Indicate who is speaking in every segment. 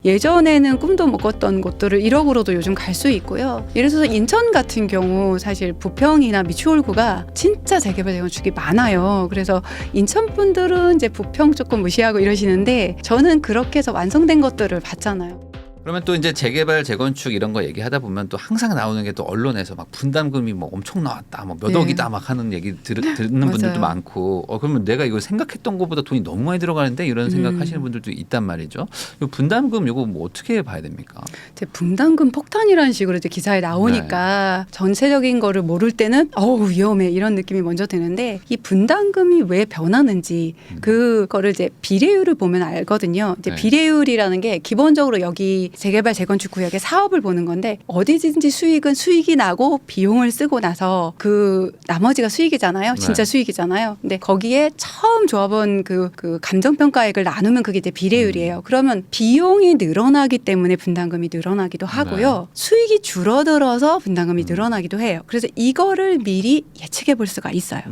Speaker 1: 예전에는 꿈도 못 꿨던 곳들을 1억으로도 요즘 갈 수 있고요. 예를 들어서 인천 같은 경우 사실 부평이나 미추홀구가 진짜 재개발 재건축이 많아요. 그래서 인천 분들은 이제 부평 조금 무시하고 이러시는데 저는 그렇게 해서 완성된 것들을 봤잖아요.
Speaker 2: 그러면 또 이제 재개발, 재건축 이런 거 얘기하다 보면 또 항상 나오는 게 또 언론에서 막 분담금이 뭐 엄청 나왔다, 뭐 몇 억이다 막 하는 얘기 듣는 분들도 많고, 그러면 내가 이거 생각했던 것보다 돈이 너무 많이 들어가는데 이런 생각하시는 분들도 있단 말이죠. 이 분담금 이거 뭐 어떻게 봐야 됩니까?
Speaker 1: 이제 분담금 폭탄이라는 식으로 이제 기사에 나오니까 전체적인 거를 모를 때는 어우 위험해 이런 느낌이 먼저 드는데 이 분담금이 왜 변하는지 그거를 이제 비례율을 보면 알거든요. 이제 비례율이라는 게 기본적으로 여기 재개발 재건축 구역의 사업을 보는 건데 어디든지 수익이 나고 비용을 쓰고 나서 그 나머지가 수익이잖아요. 진짜 수익이잖아요. 근데 거기에 처음 조합원 그 감정평가액을 나누면 그게 이제 비례율이에요. 그러면 비용이 늘어나기 때문에 분담금이 늘어나기도 하고요. 수익이 줄어들어서 분담금이 늘어나기도 해요. 그래서 이거를 미리 예측해 볼 수가 있어요.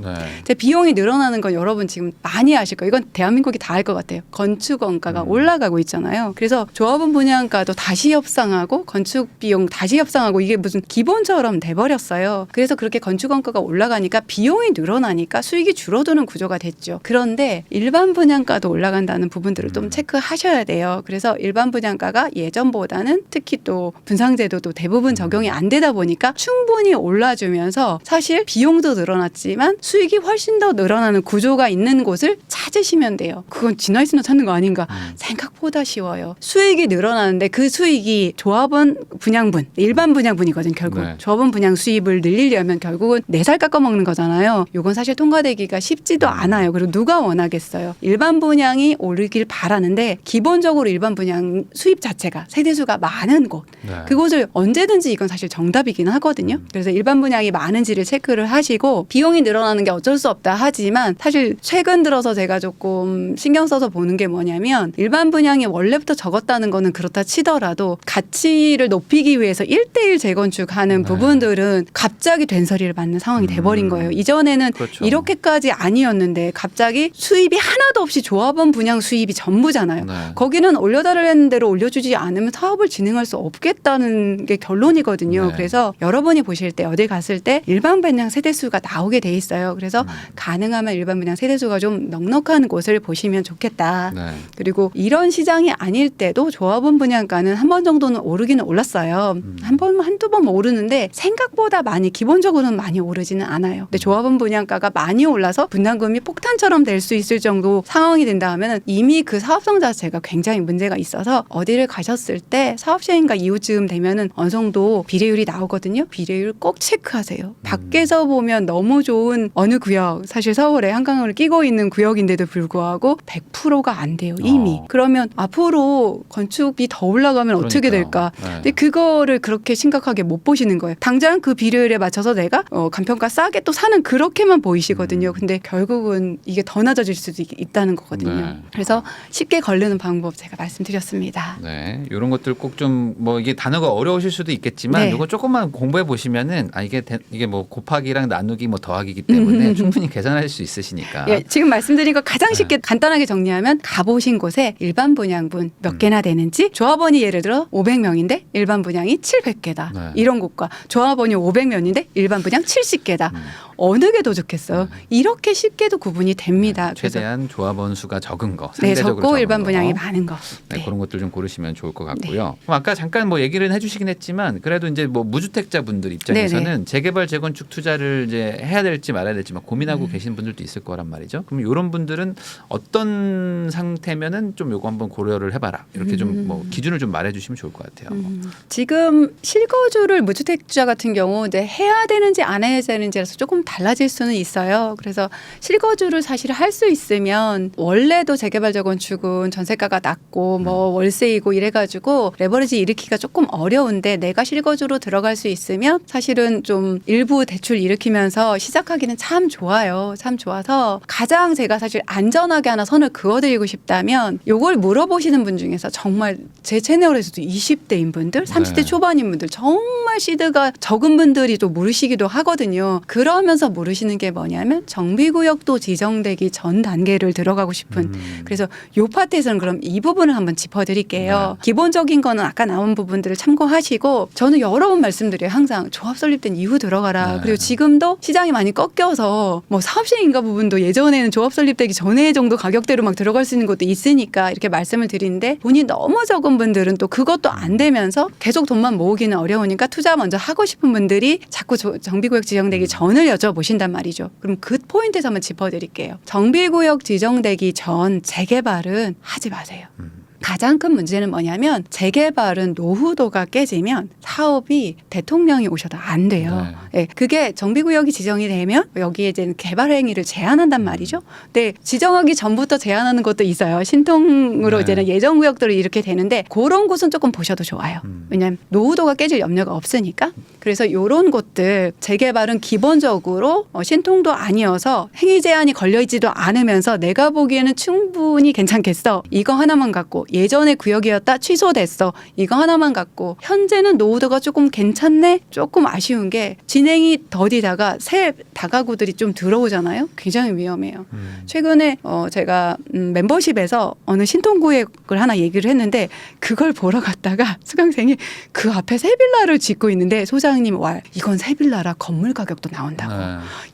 Speaker 1: 이제 비용이 늘어나는 건 여러분 지금 많이 아실 거예요. 이건 대한민국이 다 알 것 같아요. 건축 원가가 올라가고 있잖아요. 그래서 조합원 분양가도 다시 협상하고 건축 비용 다시 협상하고 이게 무슨 기본처럼 돼버렸어요. 그래서 그렇게 건축 원가가 올라가니까 비용이 늘어나니까 수익이 줄어드는 구조가 됐죠. 그런데 일반 분양가도 올라간다는 부분들을 좀 체크하셔야 돼요. 그래서 일반 분양가가 예전보다는 특히 또 분상제도도 대부분 적용이 안 되다 보니까 충분히 올라주면서 사실 비용도 늘어났지만 수익이 훨씬 더 늘어나는 구조가 있는 곳을 찾으시면 돼요. 그건 지나있으면 찾는 거 아닌가? 생각보다 쉬워요. 수익이 늘어나는데 그 수익이 조합원 분양분, 일반 분양분이거든 결국. 조합원 분양 수입을 늘리려면 결국은 4살 깎아먹는 거잖아요. 이건 사실 통과되기가 쉽지도 않아요. 그리고 누가 원하겠어요. 일반 분양이 오르길 바라는데 기본적으로 일반 분양 수입 자체가 세대수가 많은 곳. 그곳을 언제든지 이건 사실 정답이긴 하거든요. 그래서 일반 분양이 많은지를 체크를 하시고 비용이 늘어나는 게 어쩔 수 없다 하지만 사실 최근 들어서 제가 조금 신경 써서 보는 게 뭐냐면 일반 분양이 원래부터 적었다는 거는 그렇다 치더라도 가치를 높이기 위해서 1:1 재건축하는 부분들은 갑자기 된서리를 맞는 상황이 돼버린 거예요. 이전에는 이렇게까지 아니었는데 갑자기 수입이 하나도 없이 조합원 분양 수입이 전부잖아요. 거기는 올려달라는 대로 올려주지 않으면 사업을 진행할 수 없겠다는 게 결론이거든요. 그래서 여러분이 보실 때 어디 갔을 때 일반 분양 세대수가 나오게 돼 있어요. 그래서 가능하면 일반 분양 세대수가 좀 넉넉한 곳을 보시면 좋겠다. 그리고 이런 시장이 아닐 때도 조합원 분양가는 한 번 정도는 오르기는 올랐어요. 한두 번 오르는데 생각보다 많이 기본적으로는 많이 오르지는 않아요. 근데 조합원 분양가가 많이 올라서 분담금이 폭탄처럼 될 수 있을 정도 상황이 된다 하면 이미 그 사업성 자체가 굉장히 문제가 있어서 어디를 가셨을 때 사업 시행과 이후쯤 되면은 어느 정도 비례율이 나오거든요. 비례율 꼭 체크하세요. 밖에서 보면 너무 좋은 어느 구역, 사실 서울에 한강을 끼고 있는 구역인데도 불구하고 100%가 안 돼요. 이미. 그러면 앞으로 건축비 더 올라가면 어떻게 될까? 근데 그거를 그렇게 심각하게 못 보시는 거예요. 당장 그 비례율에 맞춰서 내가 감평가 싸게 또 사는 그렇게만 보이시거든요. 근데 결국은 이게 더 낮아질 수도 있다는 거거든요. 그래서 쉽게 걸르는 방법 제가 말씀드렸습니다.
Speaker 2: 네, 이런 것들 꼭 좀 뭐 이게 단어가 어려우실 수도 있겠지만 이거 조금만 공부해 보시면은 이게 뭐 곱하기랑 나누기 뭐 더하기이기 때문에 충분히 계산할 수 있으시니까.
Speaker 1: 예, 지금 말씀드린 거 가장 쉽게 간단하게 정리하면 가보신 곳에 일반 분양분 몇 개나 되는지 조합원이 예를 들어 500명인데 일반 분양이 700개다. 이런 곳과 조합원이 500명인데 일반 분양 70개다. 어느 게 더 좋겠어요? 이렇게 쉽게도 구분이 됩니다.
Speaker 2: 최대한 조합원 수가 적은 거,
Speaker 1: 네,
Speaker 2: 상대적으로
Speaker 1: 적고 일반
Speaker 2: 거.
Speaker 1: 분양이 많은 거.
Speaker 2: 그런 것들 좀 고르시면 좋을 것 같고요. 그럼 아까 잠깐 뭐 얘기를 해주시긴 했지만 그래도 이제 뭐 무주택자 분들 입장에서는 재개발 재건축 투자를 이제 해야 될지 말아야 될지 막 고민하고 계신 분들도 있을 거란 말이죠. 그럼 이런 분들은 어떤 상태면은 좀 요거 한번 고려를 해봐라 이렇게 좀 뭐 기준을 좀 말해주시면 좋을 것 같아요.
Speaker 1: 지금 실거주를 무주택자 같은 경우 이제 해야 되는지 안 해야 되는지라서 조금 달라질 수는 있어요. 그래서 실거주를 사실 할 수 있으면 원래도 재개발 재건축은 전세가가 낮고 뭐 월세이고 이래가지고 레버리지 일으키기가 조금 어려운데 내가 실거주로 들어갈 수 있으면 사실은 좀 일부 대출 일으키면서 시작하기는 참 좋아요. 참 좋아서 가장 제가 사실 안전하게 하나 선을 그어드리고 싶다면 요걸 물어보시는 분 중에서 정말 제 채널에서도 20대인 분들, 30대
Speaker 2: 네.
Speaker 1: 초반인 분들 정말 시드가 적은 분들이 또 모르시기도 하거든요. 그러면서 모르시는 게 뭐냐면 정비구역도 지정되기 전 단계를 들어가고 싶은 그래서 요 파트에서는 그럼 이 부분을 한번 짚어드릴게요. 기본적인 거는 아까 나온 부분들을 참고하시고 저는 여러 번 말씀드려요. 항상 조합 설립된 이후 들어가라.
Speaker 2: 네.
Speaker 1: 그리고 지금도 시장이 많이 꺾여서 뭐 사업시행인가 부분도 예전에는 조합 설립되기 전에 정도 가격대로 막 들어갈 수 있는 것도 있으니까 이렇게 말씀을 드리는데 돈이 너무 적은 분들은 또 그것도 안 되면서 계속 돈만 모으기는 어려우니까 투자 먼저 하고 싶은 분들이 자꾸 정비구역 지정되기 전을 여쭤보신단 말이죠. 그럼 그 포인트에서 한번 짚어드릴게요. 정비구역 지정되기 전 재개발은 하지 마세요. 가장 큰 문제는 뭐냐면 재개발은 노후도가 깨지면 사업이 대통령이 오셔도 안 돼요. 네. 그게 정비구역이 지정이 되면 여기에 이제 개발 행위를 제한한단 말이죠. 근데 지정하기 전부터 제한하는 것도 있어요. 신통으로
Speaker 2: 네.
Speaker 1: 이제는 예정 구역들이 이렇게 되는데 그런 곳은 조금 보셔도 좋아요. 왜냐하면 노후도가 깨질 염려가 없으니까. 그래서 이런 곳들 재개발은 기본적으로 신통도 아니어서 행위 제한이 걸려있지도 않으면서 내가 보기에는 충분히 괜찮겠어. 이거 하나만 갖고 예전에 구역이었다 취소됐어. 이거 하나만 갖고 현재는 노후도가 조금 괜찮네. 조금 아쉬운 게 진행이 더디다가 새 다가구들이 좀 들어오잖아요. 굉장히 위험해요. 최근에 제가 멤버십에서 어느 신통구역을 하나 얘기를 했는데 그걸 보러 갔다가 수강생이 그 앞에 새 빌라를 짓고 있는데 소장님 와 이건 새 빌라라 건물 가격도 나온다고.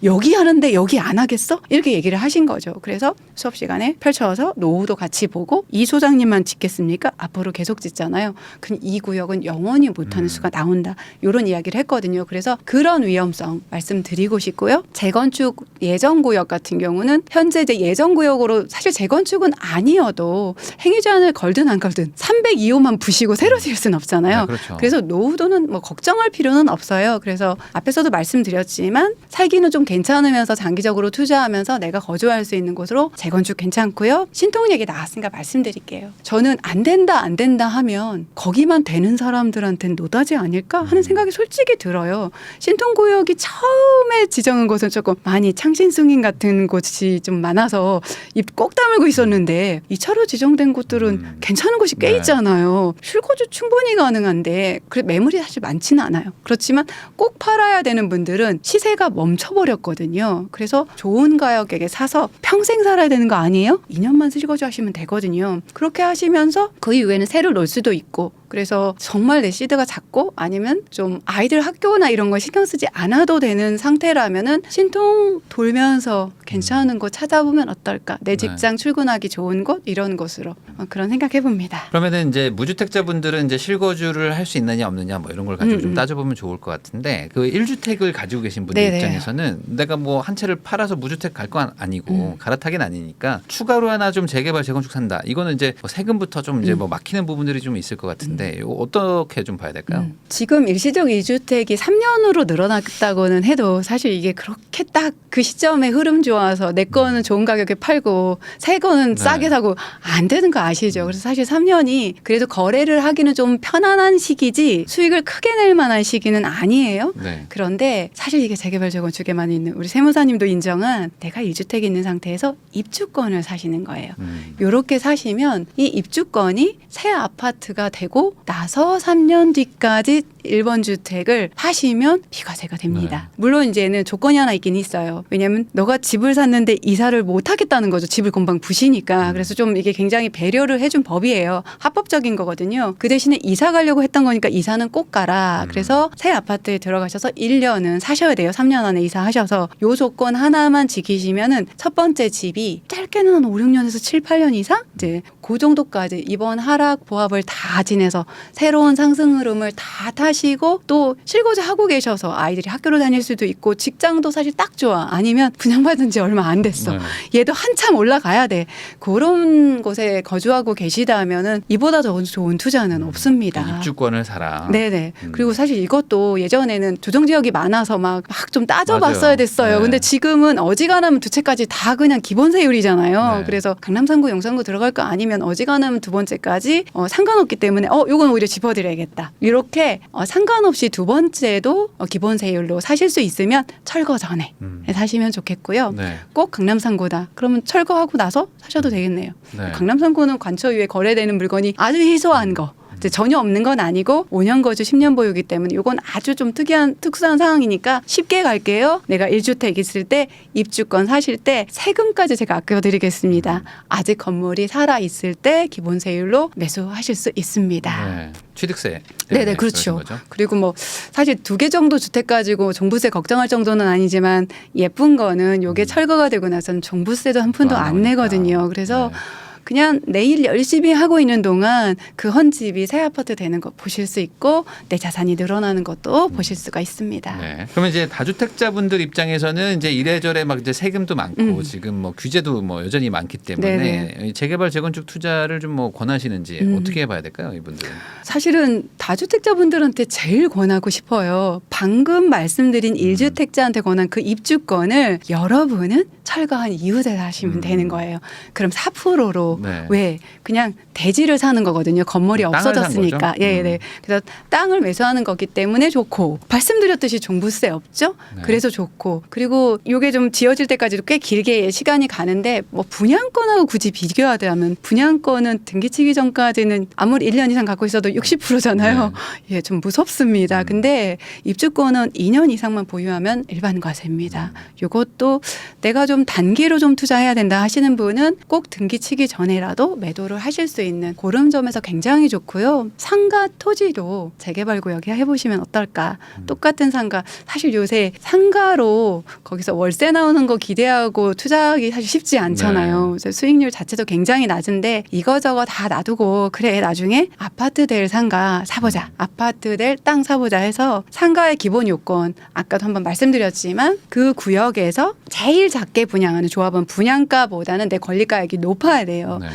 Speaker 1: 여기 하는데 여기 안 하겠어? 이렇게 얘기를 하신 거죠. 그래서 수업 시간에 펼쳐서 노후도 같이 보고 이 소장님만 짓겠습니까? 앞으로 계속 짓잖아요. 그럼 이 구역은 영원히 못하는 수가 나온다. 이런 이야기를 했거든요. 그래서 그런 위험성 말씀드리고 싶고요. 재건축 예정구역 같은 경우는 현재 이제 예정구역으로 사실 재건축은 아니어도 행위 제한을 걸든 안 걸든 302호만 부시고 새로 지을 수는 없잖아요.
Speaker 2: 네, 그렇죠.
Speaker 1: 그래서 노후도는 뭐 걱정할 필요는 없어요. 그래서 앞에서도 말씀드렸지만 살기는 좀 괜찮으면서 장기적으로 투자하면서 내가 거주할 수 있는 곳으로 재건축 괜찮고요. 신통 얘기 나왔으니까 말씀드릴게요. 저는 안 된다 하면 거기만 되는 사람들한테는 노다지 아닐까 하는 생각이 솔직히 들어요. 신통구역이 처음에 지정한 곳은 조금 많이 창신승인 같은 곳이 좀 많아서 입 꼭 다물고 있었는데 2차로 지정된 곳들은 괜찮은 곳이 꽤
Speaker 2: 네.
Speaker 1: 있잖아요. 실거주 충분히 가능한데 매물이 사실 많지는 않아요. 그렇지만 꼭 팔아야 되는 분들은 시세가 멈춰버렸거든요. 그래서 좋은 가격에 사서 평생 살아야 되는 거 아니에요? 2년만 실거주 하시면 되거든요. 그렇게 하시면서 그 이후에는 새로 놓을 수도 있고 그래서 정말 내 시드가 작고 아니면 좀 아이들 학교나 이런 걸 신경 쓰지 않아도 되는 상태라면은 신통 돌면서 괜찮은 곳 찾아보면 어떨까? 내 직장 출근하기 좋은 곳 이런 곳으로 그런 생각해 봅니다.
Speaker 2: 그러면은 이제 무주택자분들은 이제 실거주를 할 수 있느냐 없느냐 뭐 이런 걸 가지고 좀 따져보면 좋을 것 같은데 그 1주택을 가지고 계신 분들
Speaker 1: 네네.
Speaker 2: 입장에서는 내가 뭐 한 채를 팔아서 무주택 갈 건 아니고 갈아타긴 아니니까 추가로 하나 좀 재개발 재건축 산다. 이거는 이제 뭐 세금부터 좀 이제 뭐 막히는 부분들이 좀 있을 것 같은데 이거 어떻게 좀 봐야 될까요?
Speaker 1: 지금 일시적 2주택이 3년으로 늘어났다고는 해도 사실 이게 그렇게 딱 그 시점에 흐름 좋아서 내 거는 좋은 가격에 팔고 새 거는
Speaker 2: 네.
Speaker 1: 싸게 사고 안 되는 거 아시죠? 그래서 사실 3년이 그래도 거래를 하기는 좀 편안한 시기지 수익을 크게 낼 만한 시기는 아니에요.
Speaker 2: 네.
Speaker 1: 그런데 사실 이게 재개발 재건축에만 있는 우리 세무사님도 인정한 내가 1주택이 있는 상태에서 입주권을 사시는 거예요. 이렇게 사시면 이 입주권이 새 아파트가 되고 나서 3년 뒤까지 1번 주택을 하시면 비과세가 됩니다. 물론 이제는 조건이 하나 있긴 있어요. 왜냐하면 너가 집을 샀는데 이사를 못 하겠다는 거죠. 집을 금방 부시니까. 그래서 좀 이게 굉장히 배려를 해준 법이에요. 합법적인 거거든요. 그 대신에 이사 가려고 했던 거니까 이사는 꼭 가라. 그래서 새 아파트에 들어가셔서 1년은 사셔야 돼요. 3년 안에 이사하셔서 요 조건 하나만 지키시면은 첫 번째 집이 짧게는 한 5, 6년에서 7, 8년 이상 이제 그 정도까지 이번 하락 보합을 다 지내서 새로운 상승 흐름을 다 타시고 또 실거주 하고 계셔서 아이들이 학교를 다닐 수도 있고 직장도 사실 딱 좋아. 아니면 분양받은 지 얼마 안 됐어. 얘도 한참 올라가야 돼. 그런 곳에 거주하고 계시다면은 이보다 더 좋은 투자는 없습니다.
Speaker 2: 입주권을 사라.
Speaker 1: 네네. 그리고 사실 이것도 예전에는 조정지역이 많아서 막 좀 따져봤어야
Speaker 2: 맞아요.
Speaker 1: 됐어요.
Speaker 2: 네.
Speaker 1: 근데 지금은 어지간하면 두 채까지 다 그냥 기본 세율이잖아요.
Speaker 2: 네.
Speaker 1: 그래서 강남 3구, 용산구 들어갈 거 아니면 어지간하면 두 번째까지 상관없기 때문에 요건 오히려 짚어드려야겠다. 이렇게 상관없이 두 번째도 기본 세율로 사실 수 있으면 철거 전에 사시면 좋겠고요.
Speaker 2: 네.
Speaker 1: 꼭 강남 3구다. 그러면 철거하고 나서 사셔도 되겠네요.
Speaker 2: 네.
Speaker 1: 강남 3구는 관처 위에 거래되는 물건이 아주 희소한 거. 이제 전혀 없는 건 아니고 5년 거주 10년 보유기 때문에 이건 아주 좀 특수한 상황이니까 쉽게 갈게요. 내가 1주택 있을 때 입주권 사실 때 세금까지 제가 아껴드리겠습니다. 아직 건물이 살아 있을 때 기본 세율로 매수하실 수 있습니다.
Speaker 2: 네. 취득세.
Speaker 1: 네네 그렇죠. 그리고 뭐 사실 2개 정도 주택 가지고 종부세 걱정할 정도는 아니지만 예쁜 거는 요게 철거가 되고 나서는 종부세도 한 푼도 안 내거든요. 그래서
Speaker 2: 네.
Speaker 1: 그냥 내일 열심히 하고 있는 동안 그 헌집이 새 아파트 되는 거 보실 수 있고 내 자산이 늘어나는 것도 보실 수가 있습니다.
Speaker 2: 네. 그러면 이제 다주택자분들 입장에서는 이제 이래저래 막 이제 세금도 많고 지금 뭐 규제도 뭐 여전히 많기 때문에
Speaker 1: 네네.
Speaker 2: 재개발 재건축 투자를 좀 뭐 권하시는지 어떻게 해봐야 될까요, 이분들은?
Speaker 1: 사실은 다주택자분들한테 제일 권하고 싶어요. 방금 말씀드린 1주택자한테 권한 그 입주권을 여러분은 철거한 이후에 하시면 되는 거예요. 그럼 4%로
Speaker 2: 네.
Speaker 1: 왜 그냥 대지를 사는 거거든요. 건물이
Speaker 2: 땅을 산
Speaker 1: 없어졌으니까.
Speaker 2: 거죠?
Speaker 1: 네. 그래서 땅을 매수하는 거기 때문에 좋고 말씀드렸듯이 종부세 없죠.
Speaker 2: 네.
Speaker 1: 그래서 좋고 그리고 이게 좀 지어질 때까지도 꽤 길게 시간이 가는데 뭐 분양권하고 굳이 비교하자면 분양권은 등기치기 전까지는 아무리 1년 이상 갖고 있어도 60%잖아요. 예, 좀 무섭습니다. 근데 입주권은 2년 이상만 보유하면 일반 과세입니다. 이것도 내가 좀 단기로 좀 투자해야 된다 하시는 분은 꼭 등기치기 전에라도 매도를 하실 수 있는 그런 점에서 굉장히 좋고요. 상가 토지도 재개발 구역에 해보시면 어떨까. 똑같은 상가. 사실 요새 상가로 거기서 월세 나오는 거 기대하고 투자하기 사실 쉽지 않잖아요. 그래서 수익률 자체도 굉장히 낮은데 이거저거 다 놔두고 그래 나중에 아파트 될 상가 사보자. 아파트 될 땅 사보자 해서 상가의 기본 요건 아까도 한번 말씀드렸지만 그 구역에서 제일 작게 분양하는 조합은 분양가보다는 내 권리가액이 높아야 돼요.
Speaker 2: 네.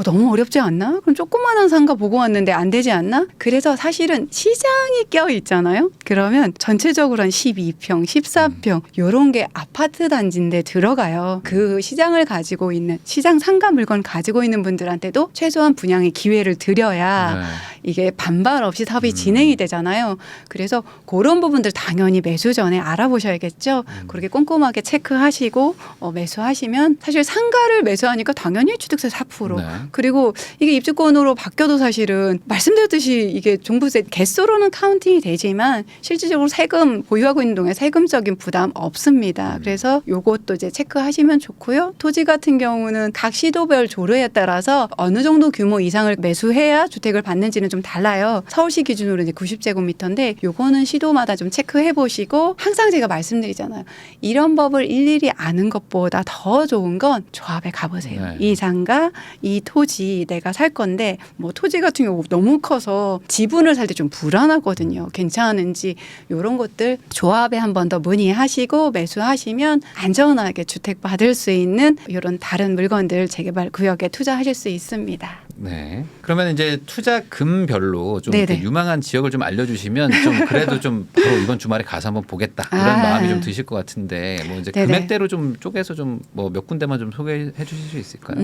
Speaker 1: 너무 어렵지 않나? 그럼 조그마한 상가 보고 왔는데 안 되지 않나? 그래서 사실은 시장이 껴 있잖아요. 그러면 전체적으로 한 12평, 14평 이런 게 아파트 단지인데 들어가요. 그 시장을 가지고 있는 시장 상가 물건 가지고 있는 분들한테도 최소한 분양의 기회를 드려야 이게 반발 없이 사업이 진행이 되잖아요. 그래서 그런 부분들 당연히 매수 전에 알아보셔야겠죠. 그렇게 꼼꼼하게 체크하시고 매수하시면 사실 상가를 매수하니까 당연히 취득세 4%.
Speaker 2: 네.
Speaker 1: 그리고 이게 입주권으로 바뀌어도 사실은 말씀드렸듯이 이게 종부세 개수로는 카운팅이 되지만 실질적으로 세금 보유하고 있는 동안 세금적인 부담 없습니다. 그래서 요것도 이제 체크하시면 좋고요. 토지 같은 경우는 각 시도별 조례에 따라서 어느 정도 규모 이상을 매수해야 주택을 받는지는 좀 달라요. 서울시 기준으로 이제 90제곱미터인데 요거는 시도마다 좀 체크해 보시고 항상 제가 말씀드리잖아요. 이런 법을 일일이 아는 것보다 더 좋은 건 조합에 가보세요.
Speaker 2: 네.
Speaker 1: 이 상가, 이 토지 내가 살 건데 뭐 토지 같은 경우 너무 커서 지분을 살 때 좀 불안하거든요. 괜찮은지 이런 것들 조합에 한 번 더 문의하시고 매수하시면 안전하게 주택 받을 수 있는 이런 다른 물건들 재개발 구역에 투자하실 수 있습니다.
Speaker 2: 네. 그러면 이제 투자금별로 좀
Speaker 1: 네네.
Speaker 2: 이렇게 유망한 지역을 좀 알려주시면 좀 그래도 좀 바로 이번 주말에 가서 한번 보겠다 이런 마음이 좀 드실 것 같은데 뭐 이제
Speaker 1: 네네.
Speaker 2: 금액대로 좀 쪼개서 좀 뭐 몇 군데만 좀 소개해 주실 수 있을까요?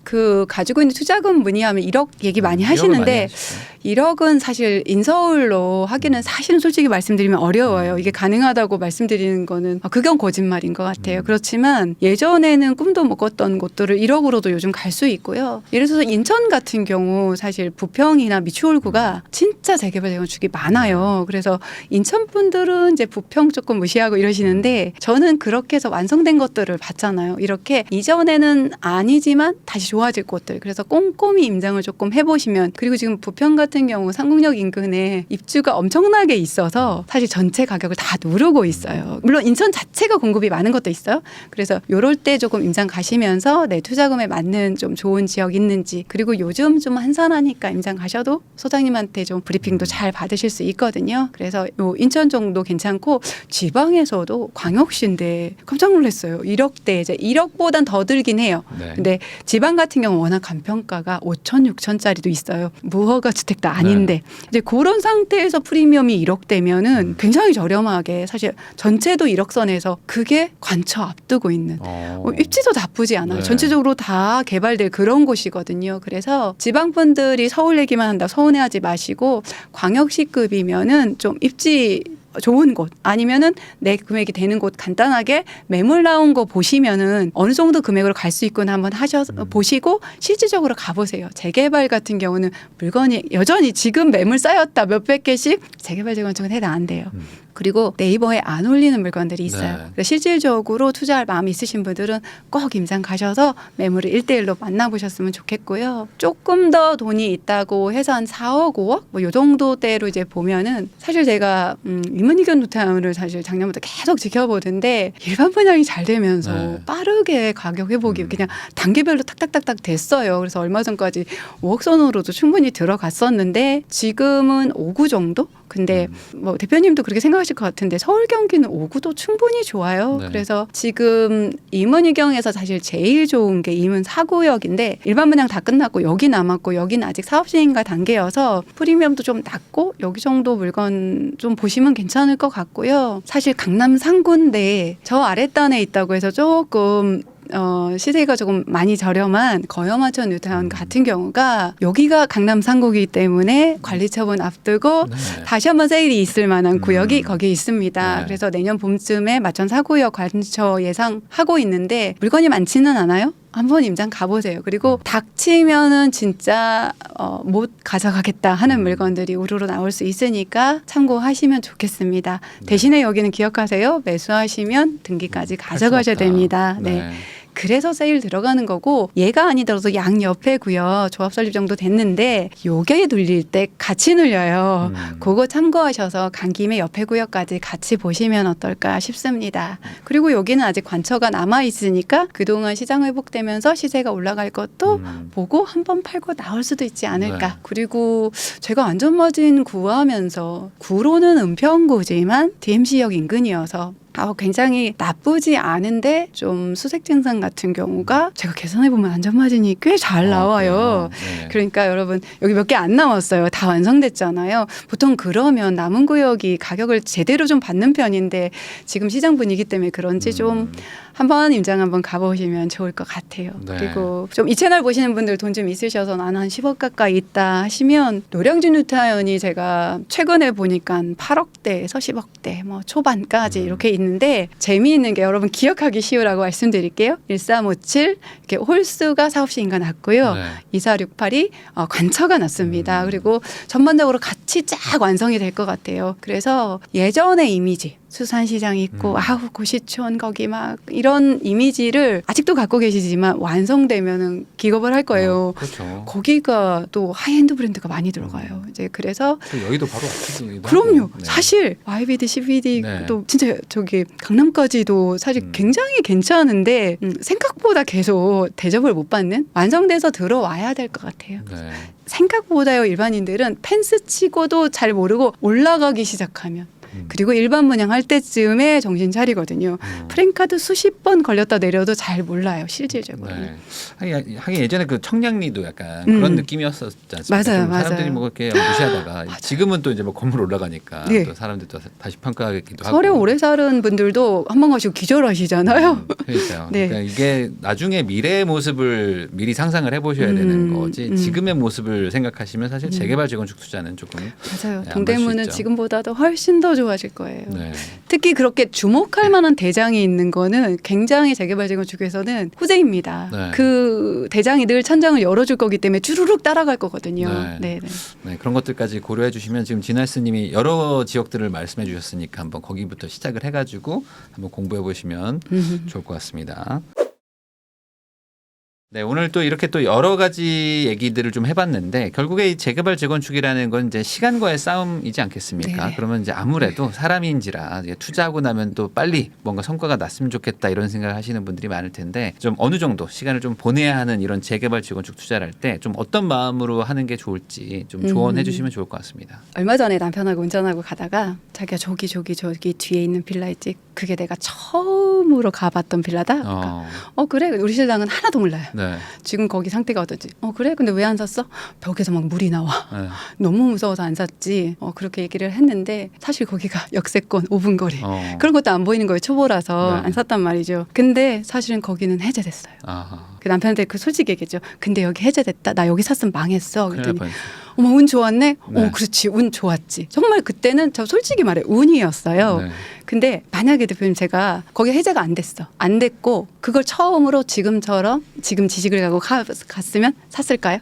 Speaker 1: 그 가지고 있는 투자금 문의하면 1억 얘기 많이 하시는데 1억은 사실 인서울로 하기는 사실은 솔직히 말씀드리면 어려워요. 이게 가능하다고 말씀드리는 거는 그건 거짓말인 것 같아요. 그렇지만 예전에는 꿈도 못 꿨던 곳들을 1억으로도 요즘 갈 수 있고요. 예를 들어서 인천 같은 경우 사실 부평이나 미추홀구가 진짜 재개발 재건축이 많아요. 그래서 인천 분들은 이제 부평 조금 무시하고 이러시는데 저는 그렇게 해서 완성된 것들을 봤잖아요. 이렇게 이전에는 아니지만 다시 좋아질 곳들. 그래서 꼼꼼히 임장을 조금 해보시면 그리고 지금 부평 같은 경우 상국역 인근에 입주가 엄청나게 있어서 사실 전체 가격을 다 누르고 있어요. 물론 인천 자체가 공급이 많은 것도 있어요. 그래서 요럴 때 조금 임장 가시면서 내 투자금에 맞는 좀 좋은 지역 있는지 그리고 요즘 좀 한산하니까 임장 가셔도 소장님한테 좀 브리핑도 잘 받으실 수 있거든요. 그래서 요 인천 정도 괜찮고 지방에서도 광역시인데 깜짝 놀랐어요. 1억대 이제 1억보단 더 들긴 해요.
Speaker 2: 네.
Speaker 1: 근데 지방 같은 경우 워낙 간평가가 5천, 6천짜리도 있어요. 무허가 주택도 아닌데 이제 그런 상태에서 프리미엄이 1억대면은 굉장히 저렴하게 사실 전체도 1억 선에서 그게 관처 앞두고 있는 입지도 나쁘지 않아요.
Speaker 2: 네.
Speaker 1: 전체적으로 다 개발될 그런 곳이거든요. 그래서 지방 분들이 서울 얘기만 한다 서운해하지 마시고 광역시급이면은 좀 입지 좋은 곳 아니면은 내 금액이 되는 곳 간단하게 매물 나온 거 보시면은 어느 정도 금액으로 갈 수 있구나 한번 보시고 실질적으로 가보세요. 재개발 같은 경우는 물건이 여전히 지금 매물 쌓였다 몇백 개씩 재개발 재건축은 해당 안 돼요. 그리고 네이버에 안 올리는 물건들이 있어요.
Speaker 2: 네.
Speaker 1: 그래서 실질적으로 투자할 마음이 있으신 분들은 꼭 임상 가셔서 매물을 1대1로 만나보셨으면 좋겠고요. 조금 더 돈이 있다고 해서 한 4억, 5억? 뭐 요 정도대로 이제 보면은 사실 제가 이문희견 노타운을 사실 작년부터 계속 지켜보던데 일반 분양이 잘 되면서
Speaker 2: 네.
Speaker 1: 빠르게 가격 회복이 그냥 단계별로 탁탁탁탁 됐어요. 그래서 얼마 전까지 5억 선으로도 충분히 들어갔었는데 지금은 5구 정도? 근데 뭐 대표님도 그렇게 생각하실 것 같은데 서울 경기는 5구도 충분히 좋아요.
Speaker 2: 네.
Speaker 1: 그래서 지금 이문희경에서 사실 제일 좋은 게 이문 4구역인데 일반 분양 다 끝났고 여기 남았고 여기는 아직 사업 시행가 단계여서 프리미엄도 좀 낮고 여기 정도 물건 좀 보시면 괜찮을 것 같고요. 사실 강남 상구인데 저 아랫단에 있다고 해서 조금 시세가 조금 많이 저렴한 거여마천 뉴타운 같은 경우가 여기가 강남 상구이기 때문에 관리처분 앞두고
Speaker 2: 네.
Speaker 1: 다시 한번 세일이 있을 만한 구역이 거기에 있습니다.
Speaker 2: 네.
Speaker 1: 그래서 내년 봄쯤에 마천 사구역 관처 예상하고 있는데 물건이 많지는 않아요. 한번 임장 가보세요. 그리고 닥치면은 진짜 못 가져가겠다 하는 물건들이 우르르 나올 수 있으니까 참고하시면 좋겠습니다.
Speaker 2: 네.
Speaker 1: 대신에 여기는 기억하세요. 매수하시면 등기까지 가져가셔야 됩니다. 네. 그래서 세일 들어가는 거고 얘가 아니더라도 양 옆에고요. 조합 설립 정도 됐는데 요게 눌릴 때 같이 눌려요. 그거 참고하셔서 간 김에 옆에 구역까지 같이 보시면 어떨까 싶습니다. 그리고 여기는 아직 관처가 남아 있으니까 그동안 시장 회복되면서 시세가 올라갈 것도 보고 한번 팔고 나올 수도 있지 않을까.
Speaker 2: 네.
Speaker 1: 그리고 제가 안전마진 구하면서 구로는 은평구지만 DMC역 인근이어서 굉장히 나쁘지 않은데 좀 수색 증상 같은 경우가 제가 계산해 보면 안전마진이 꽤 잘 나와요.
Speaker 2: 네.
Speaker 1: 그러니까 여러분 여기 몇 개 안 남았어요. 다 완성됐잖아요. 보통 그러면 남은 구역이 가격을 제대로 좀 받는 편인데 지금 시장 분위기 때문에 그런지 좀 한번 임장 한번 가보시면 좋을 것 같아요.
Speaker 2: 네.
Speaker 1: 그리고 좀 이 채널 보시는 분들 돈 좀 있으셔서 나는 한 10억 가까이 있다 하시면 노량진 뉴타운이 제가 최근에 보니까 8억대에서 10억대 뭐 초반까지 이렇게 있는데 재미있는 게 여러분 기억하기 쉬우라고 말씀드릴게요. 1357 이렇게 홀수가 사업 시행가 났고요.
Speaker 2: 네.
Speaker 1: 2468이 관처가 났습니다. 그리고 전반적으로 같이 쫙 완성이 될 것 같아요. 그래서 예전의 이미지 수산시장 있고 아우 고시촌 거기 막 이런 이미지를 아직도 갖고 계시지만 완성되면은 기겁을 할 거예요.
Speaker 2: 그렇죠.
Speaker 1: 거기가 또 하이엔드 브랜드가 많이 들어가요. 이제 그래서
Speaker 2: 여기도 바로 앞이기도
Speaker 1: 그럼요.
Speaker 2: 하고. 네.
Speaker 1: 사실 YBD, CBD
Speaker 2: 네.
Speaker 1: 또 진짜 저기 강남까지도 사실 굉장히 괜찮은데 생각보다 계속 대접을 못 받는 완성돼서 들어와야 될 것 같아요.
Speaker 2: 네.
Speaker 1: 생각보다요 일반인들은 펜스 치고도 잘 모르고 올라가기 시작하면 그리고 일반 분양할 때쯤에 정신 차리거든요. 프랭카드 수십 번 걸렸다 내려도 잘 몰라요. 실질적으로.
Speaker 2: 네. 하긴 예전에 그 청량리도 약간 그런 느낌이었었지 않습니까?
Speaker 1: 맞아요,
Speaker 2: 좀 사람들이
Speaker 1: 맞아요.
Speaker 2: 뭐 그렇게 무시하다가 지금은 또 이제 뭐 건물 올라가니까
Speaker 1: 네.
Speaker 2: 또 사람들이 또 다시 평가하기도 하고.
Speaker 1: 서울에 오래 사는 분들도 한 번 가시고 기절하시잖아요.
Speaker 2: 그러니까요.
Speaker 1: 네.
Speaker 2: 그러니까 이게 나중에 미래의 모습을 미리 상상을 해보셔야 되는 거지. 지금의 모습을 생각하시면 사실 재개발 재건축 투자는 조금
Speaker 1: 맞아요.
Speaker 2: 네,
Speaker 1: 동대문은
Speaker 2: 안
Speaker 1: 지금보다도 훨씬 더 좋아질 거예요.
Speaker 2: 네.
Speaker 1: 특히 그렇게 주목할 만한 대장이 있는 거는 굉장히 재개발 재건축에서는 후재입니다.
Speaker 2: 네.
Speaker 1: 그 대장이 늘 천장을 열어줄 거기 때문에 주르륵 따라갈 거거든요.
Speaker 2: 네.
Speaker 1: 네.
Speaker 2: 네, 그런 것들까지 고려해 주시면 지금 진할스님이 여러 지역들을 말씀해 주셨으니까 한번 거기부터 시작을 해가지고 한번 공부해 보시면 좋을 것 같습니다. 네, 오늘 또 이렇게 또 여러 가지 얘기들을 좀 해봤는데 결국에 이 재개발 재건축이라는 건 이제 시간과의 싸움이지 않겠습니까?
Speaker 1: 네.
Speaker 2: 그러면 이제 아무래도 사람인지라 이제 투자하고 나면 또 빨리 뭔가 성과가 났으면 좋겠다 이런 생각을 하시는 분들이 많을 텐데 좀 어느 정도 시간을 좀 보내야 하는 이런 재개발 재건축 투자를 할 때 좀 어떤 마음으로 하는 게 좋을지 좀 조언해 주시면 좋을 것 같습니다.
Speaker 1: 얼마 전에 남편하고 운전하고 가다가 자기가 저기 뒤에 있는 빌라 있지. 그게 내가 처음으로 가봤던 빌라다. 그래. 우리 신랑은 하나도 몰라요.
Speaker 2: 네.
Speaker 1: 지금 거기 상태가 어떠지? 그래? 근데 왜 안 샀어? 벽에서 막 물이 나와.
Speaker 2: 네.
Speaker 1: 너무 무서워서 안 샀지. 그렇게 얘기를 했는데 사실 거기가 역세권 5분 거리. 그런 것도 안 보이는 거예요. 초보라서
Speaker 2: 네.
Speaker 1: 안 샀단 말이죠. 근데 사실은 거기는 해제됐어요.
Speaker 2: 아하.
Speaker 1: 그 남편한테 그 솔직히 얘기했죠. 근데 여기 해제됐다. 나 여기 샀으면 망했어.
Speaker 2: 큰일 날
Speaker 1: 그랬더니
Speaker 2: 뻔했어.
Speaker 1: 어머 운 좋았네.
Speaker 2: 네.
Speaker 1: 그렇지 운 좋았지. 정말 그때는 저 솔직히 말해 운이었어요.
Speaker 2: 네.
Speaker 1: 근데 만약에 대표님 제가 거기 해제가 안 됐어. 안 됐고 그걸 처음으로 지금처럼 지금 지식을 가고 갔으면 샀을까요?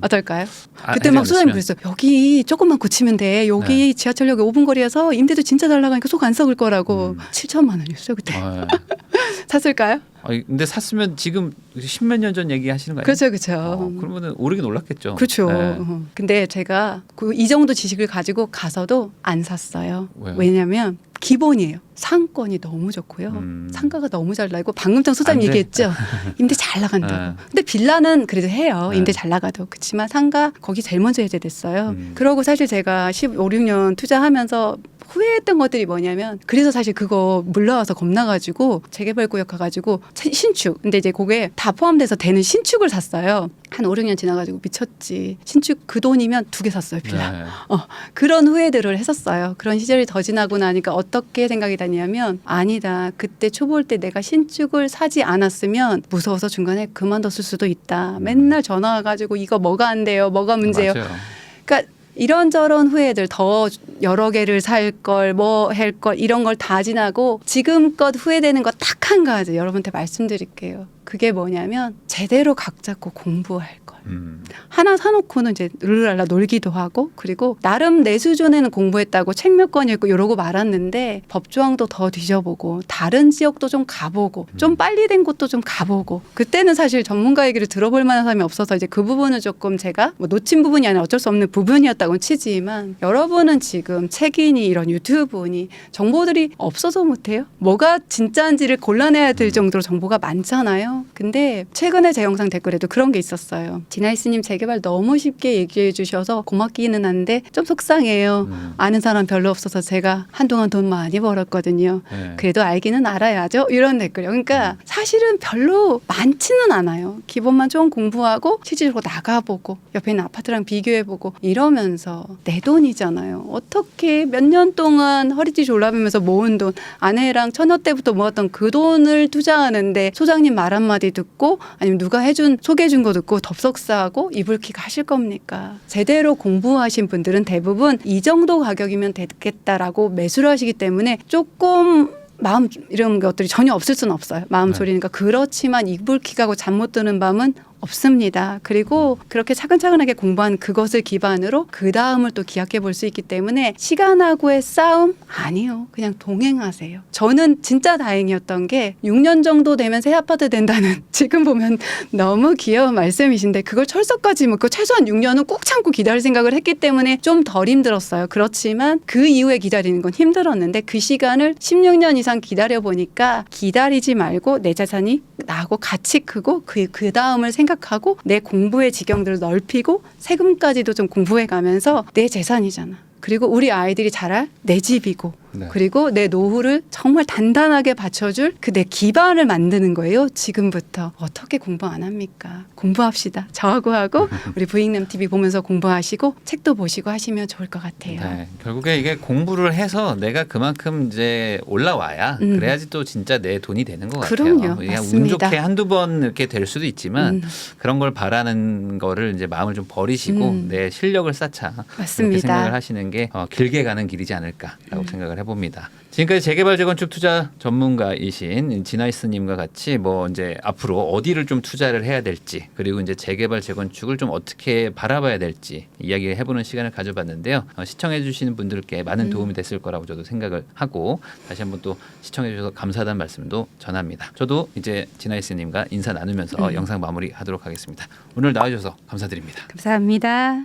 Speaker 1: 어떨까요? 그때 막 소장님 그랬어요. 여기 조금만 고치면 돼. 여기
Speaker 2: 네.
Speaker 1: 지하철역에 5분 거리여서 임대도 진짜 잘 나가니까 속 안 썩을 거라고. 7천만 원이었어요 그때. 샀을까요?
Speaker 2: 근데 샀으면 지금 10몇 년 전 얘기하시는 거 아니에요?
Speaker 1: 그렇죠, 그렇죠.
Speaker 2: 그러면은 오르긴 올랐겠죠.
Speaker 1: 그렇죠.
Speaker 2: 네.
Speaker 1: 근데 제가 이 정도 지식을 가지고 가서도 안 샀어요.
Speaker 2: 왜요?
Speaker 1: 왜냐하면 기본이에요. 상권이 너무 좋고요. 상가가 너무 잘 나고 방금 전 소장님
Speaker 2: 안 돼.
Speaker 1: 얘기했죠. 임대 잘 나간다고.
Speaker 2: 네.
Speaker 1: 근데 빌라는 그래도 해요.
Speaker 2: 네.
Speaker 1: 임대 잘 나가도. 그렇지만 상가 거기 제일 먼저 해제됐어요. 그러고 사실 제가 15, 16년 투자하면서 후회했던 것들이 뭐냐면 그래서 사실 그거 물러와서 겁나가지고 재개발구역 가가지고 신축 근데 이제 그게 다 포함돼서 되는 신축을 샀어요. 한 5, 6년 지나가지고 미쳤지. 신축 그 돈이면 2개 샀어요 빌라.
Speaker 2: 네.
Speaker 1: 그런 후회들을 했었어요. 그런 시절이 더 지나고 나니까 어떻게 생각이 드냐면 아니다. 그때 초보일 때 내가 신축을 사지 않았으면 무서워서 중간에 그만뒀을 수도 있다. 맨날 전화 와가지고 이거 뭐가 안 돼요. 뭐가 문제예요.
Speaker 2: 맞아요.
Speaker 1: 그러니까 이런저런 후회들 더 여러 개를 살 걸 뭐 할 걸 이런 걸 다 지나고 지금껏 후회되는 거 딱 한 가지 여러분한테 말씀드릴게요. 그게 뭐냐면 제대로 각 잡고 공부할 걸. 하나 사놓고는 이제 르르랄라 놀기도 하고 그리고 나름 내 수준에는 공부했다고 책 몇 권 읽고 이러고 말았는데 법조항도 더 뒤져보고 다른 지역도 좀 가보고 좀 빨리 된 곳도 좀 가보고 그때는 사실 전문가 얘기를 들어볼 만한 사람이 없어서 이제 그 부분은 조금 제가 뭐 놓친 부분이 아니라 어쩔 수 없는 부분이었다고는 치지만 여러분은 지금 책이니 이런 유튜브니 정보들이 없어서 못해요? 뭐가 진짜인지를 골라내야 될 정도로 정보가 많잖아요. 근데 최근에 제 영상 댓글에도 그런 게 있었어요. 진아이스님 재개발 너무 쉽게 얘기해 주셔서 고맙기는 한데 좀 속상해요. 아는 사람 별로 없어서 제가 한동안 돈 많이 벌었거든요.
Speaker 2: 네.
Speaker 1: 그래도 알기는 알아야죠. 이런 댓글이요. 그러니까 사실은 별로 많지는 않아요. 기본만 좀 공부하고 실질적으로 나가보고 옆에 있는 아파트랑 비교해보고 이러면서 내 돈이잖아요. 어떻게 몇 년 동안 허리띠 졸라매면서 모은 돈 아내랑 처녀 때부터 모았던 그 돈을 투자하는데 소장님 말 한마디 듣고 아니면 누가 소개해준 거 듣고 덥석사하고 이불킥 하실 겁니까? 제대로 공부하신 분들은 대부분 이 정도 가격이면 되겠다라고 매수를 하시기 때문에 조금 마음 이런 것들이 전혀 없을 수는 없어요. 마음 소리니까. 그렇지만 이불킥하고 잠 못 드는 밤은 없습니다. 그리고 그렇게 차근차근하게 공부한 그것을 기반으로 그 다음을 또 기약해 볼 수 있기 때문에 시간하고의 싸움 아니요. 그냥 동행하세요. 저는 진짜 다행이었던 게 6년 정도 되면 새 아파트 된다는 지금 보면 너무 귀여운 말씀이신데 그걸 철석까지 그 최소한 6년은 꾹 참고 기다릴 생각을 했기 때문에 좀 덜 힘들었어요. 그렇지만 그 이후에 기다리는 건 힘들었는데 그 시간을 16년 이상 기다려 보니까 기다리지 말고 내 자산이 나하고 같이 크고 그 다음을 생각하고 내 공부의 지경들을 넓히고 세금까지도 좀 공부해 가면서 내 재산이잖아. 그리고 우리 아이들이 자랄 내 집이고
Speaker 2: 네.
Speaker 1: 그리고 내 노후를 정말 단단하게 받쳐줄 그 내 기반을 만드는 거예요. 지금부터. 어떻게 공부 안 합니까? 공부합시다. 저하고 하고 우리 부익남 TV 보면서 공부하시고 책도 보시고 하시면 좋을 것 같아요.
Speaker 2: 네, 결국에 이게 공부를 해서 내가 그만큼 이제 올라와야 그래야지 또 진짜 내 돈이 되는 것 같아요.
Speaker 1: 그럼요.
Speaker 2: 그냥 운
Speaker 1: 맞습니다.
Speaker 2: 좋게 한두 번 이렇게 될 수도 있지만 그런 걸 바라는 거를 이제 마음을 좀 버리시고 내 실력을 쌓자.
Speaker 1: 맞습니다.
Speaker 2: 이렇게 생각을 하시는 게 길게 가는 길이지 않을까라고 생각을 해봅니다. 지금까지 재개발 재건축 투자 전문가이신 진아이스님과 같이 뭐 이제 앞으로 어디를 좀 투자를 해야 될지 그리고 이제 재개발 재건축을 좀 어떻게 바라봐야 될지 이야기를 해보는 시간을 가져봤는데요. 시청해주시는 분들께 많은 도움이 됐을 거라고 저도 생각을 하고 다시 한번 또 시청해주셔서 감사하다는 말씀도 전합니다. 저도 이제 진아이스님과 인사 나누면서 영상 마무리하도록 하겠습니다. 오늘 나와주셔서 감사드립니다.
Speaker 1: 감사합니다.